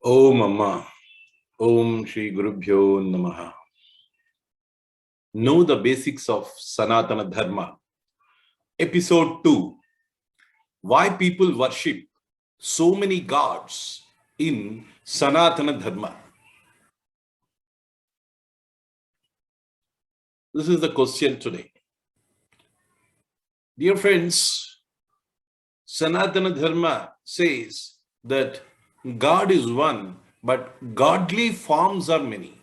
Om Amma. Om Shri Gurubhyo Namaha. Know the basics of Sanatana Dharma. Episode 2. Why people worship so many gods in Sanatana Dharma. This is the question today. Dear friends, Sanatana Dharma says that God is one, but godly forms are many.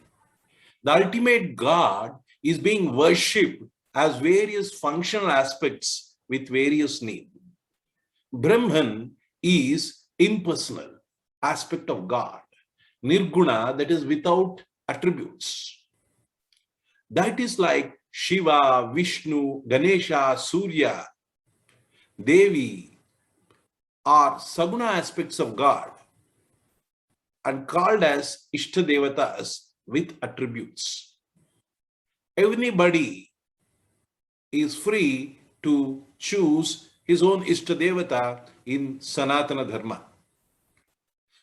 The ultimate God is being worshipped as various functional aspects with various names. Brahman is impersonal aspect of God. Nirguna, that is without attributes. That is like Shiva, Vishnu, Ganesha, Surya, Devi are saguna aspects of God and called as Ishta Devatas with attributes. Everybody is free to choose his own Ishta Devata in Sanatana Dharma.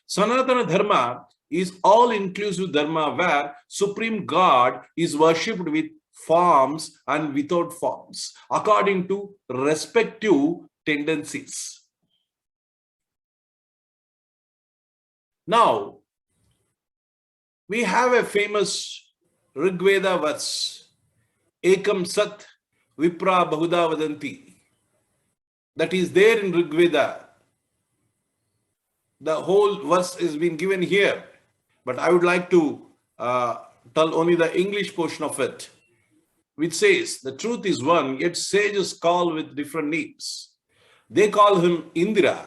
Sanatana Dharma is all-inclusive Dharma where Supreme God is worshipped with forms and without forms according to respective tendencies. Now, we have a famous Rigveda verse, Ekam Sat Vipra Bahuda Vadanti, that is there in Rigveda. The whole verse is being given here, but I would like to tell only the English portion of it, which says, the truth is one, yet sages call with different names. They call him Indra,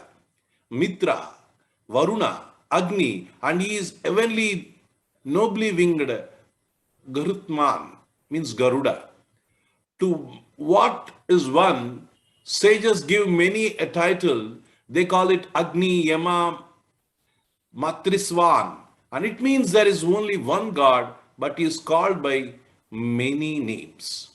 Mitra, Varuna, Agni, and he is heavenly, nobly winged Garutman, means Garuda. To what is one, sages give many a title. They call it Agni, Yama, Matriswan, and it means there is only one God, but he is called by many names.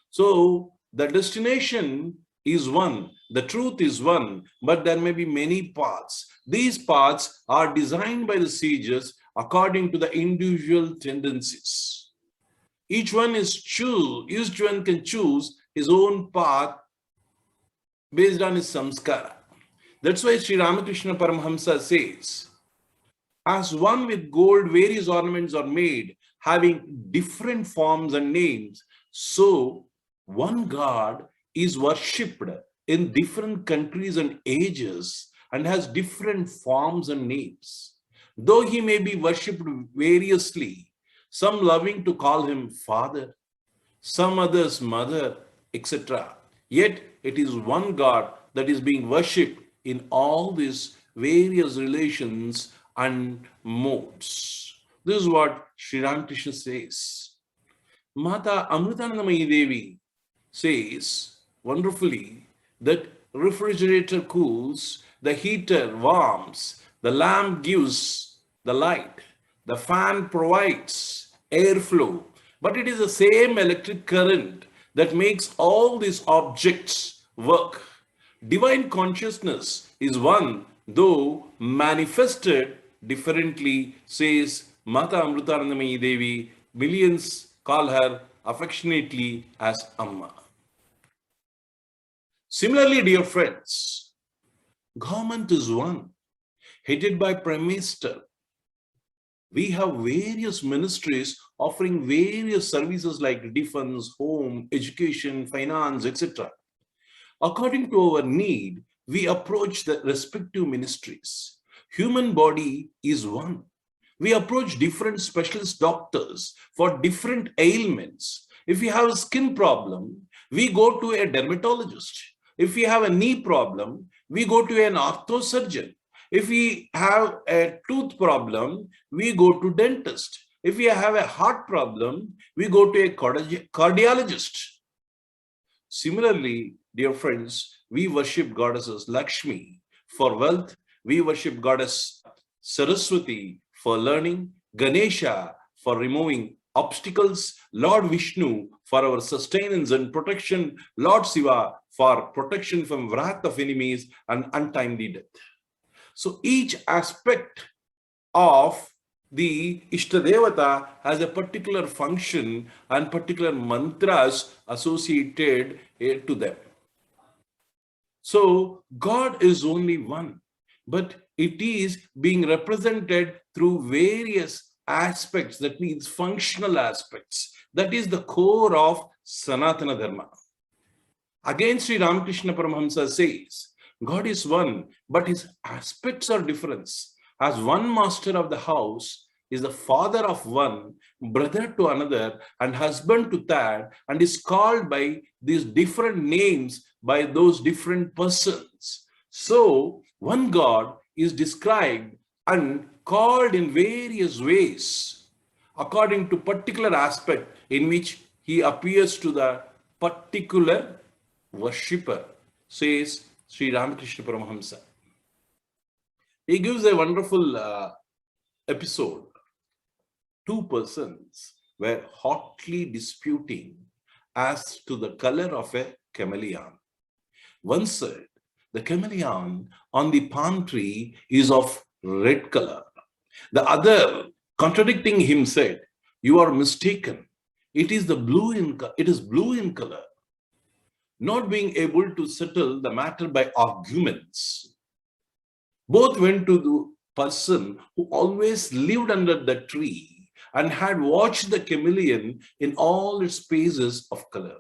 So the destination is one, the truth is one, but there may be many paths. These paths are designed by the sages according to the individual tendencies. Each one can choose his own path based on his samskara. That's why Sri Ramakrishna Paramahamsa says, as one with gold, various ornaments are made, having different forms and names. So one God is worshipped in different countries and ages and has different forms and names. Though he may be worshipped variously, some loving to call him father, some others mother, etc. Yet it is one God that is being worshipped in all these various relations and modes. This is what Sri Ramakrishna says. Mata Amritanandamayi Devi says wonderfully that refrigerator cools, the heater warms, the lamp gives the light, the fan provides airflow, but it is the same electric current that makes all these objects work. Divine consciousness is one, though manifested differently, says Mata Amritanandamayi Devi. Millions call her affectionately as Amma. Similarly, dear friends, government is one, headed by Prime Minister. We have various ministries offering various services like defense, home, education, finance, etc. According to our need, we approach the respective ministries. Human body is one. We approach different specialist doctors for different ailments. If we have a skin problem, we go to a dermatologist. If we have a knee problem, we go to an orthosurgeon. If we have a tooth problem, we go to dentist. If we have a heart problem, we go to a cardiologist. Similarly, dear friends, we worship goddesses Lakshmi for wealth. We worship goddess Saraswati for learning, Ganesha for removing obstacles, Lord Vishnu for our sustenance and protection, Lord Shiva for protection from wrath of enemies and untimely death. So each aspect of the Ishta Devata has a particular function and particular mantras associated to them. So God is only one, but it is being represented through various aspects, that means functional aspects. That is the core of Sanatana Dharma. Again, Sri Ramakrishna Paramahamsa says, God is one, but his aspects are different. As one master of the house is the father of one, brother to another, and husband to third, and is called by these different names by those different persons. So, one God is described and called in various ways according to particular aspect in which he appears to the particular worshipper, says Sri Ramakrishna Paramahamsa. He gives a wonderful episode. Two persons were hotly disputing as to the color of a chameleon. One said, the chameleon on the palm tree is of red color. The other, contradicting him, said, you are mistaken. It is blue in color. Not being able to settle the matter by arguments, both went to the person who always lived under the tree and had watched the chameleon in all its phases of color.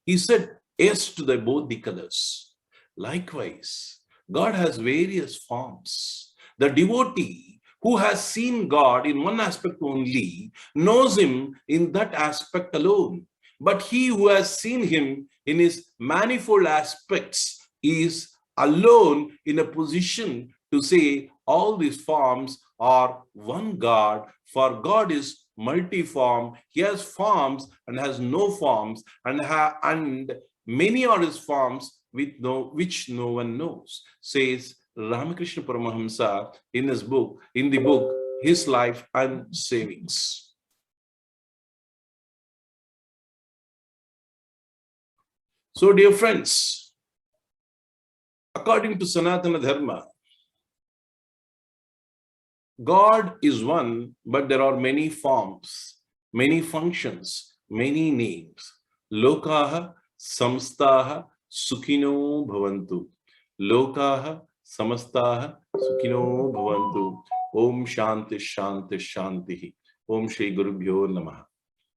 He said yes to both the colors. Likewise, God has various forms. The devotee who has seen God in one aspect only knows him in that aspect alone. But he who has seen him in his manifold aspects is alone in a position to say all these forms are one God, for God is multiform. He has forms and has no forms, and many are his forms which no one knows, says Ramakrishna Paramahamsa in the book His Life and Savings. So, dear friends, according to Sanatana Dharma, God is one, but there are many forms, many functions, many names. Lokaha samstaha sukhino bhavantu. Lokaha samstaha sukhino bhavantu. Om Shanti Shanti Shanti. Om Shri Gurubhyo Namaha.